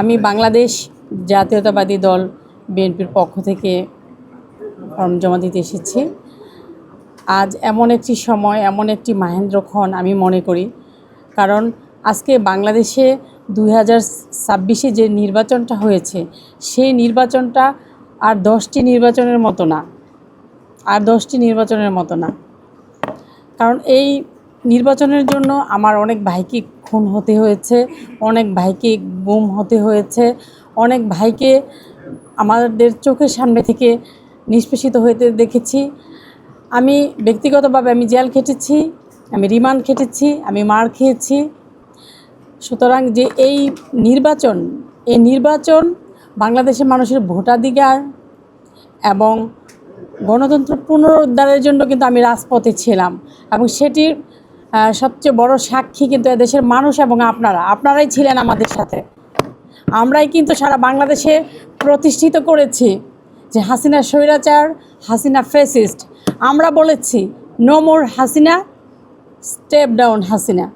আমি বাংলাদেশ জাতীয়তাবাদী দল বিএনপির পক্ষ থেকে ফর্ম জমা দিতে এসেছি। আজ এমন একটি সময়, এমন একটি মাহেন্দ্রক্ষণ আমি মনে করি, কারণ আজকে বাংলাদেশে 2026-এ যে নির্বাচনটা হয়েছে, সেই নির্বাচনটা আর 10টি নির্বাচনের মতো না, কারণ এই নির্বাচনের জন্য আমার অনেক ভাইকে খুন হতে হয়েছে, অনেক ভাইকে গুম হতে হয়েছে, অনেক ভাইকে আমাদের চোখের সামনে থেকে নিষ্পেষিত হতে দেখেছি। আমি ব্যক্তিগতভাবে আমি জেল খেটেছি, আমি রিমান্ড খেটেছি, আমি মার খেয়েছি। সুতরাং যে এই নির্বাচন বাংলাদেশের মানুষের ভোটাধিকার এবং গণতন্ত্র পুনরুদ্ধারের জন্য কিন্তু আমি রাজপথে ছিলাম, এবং সেটির সবচেয়ে বড় সাক্ষী কিন্তু এদেশের মানুষ এবং আপনারাই ছিলেন আমাদের সাথে। আমরাই কিন্তু সারা বাংলাদেশে প্রতিষ্ঠিত করেছি যে হাসিনা স্বৈরাচার, হাসিনা ফ্যাসিস্ট। আমরা বলেছি no more Hasina, step down Hasina.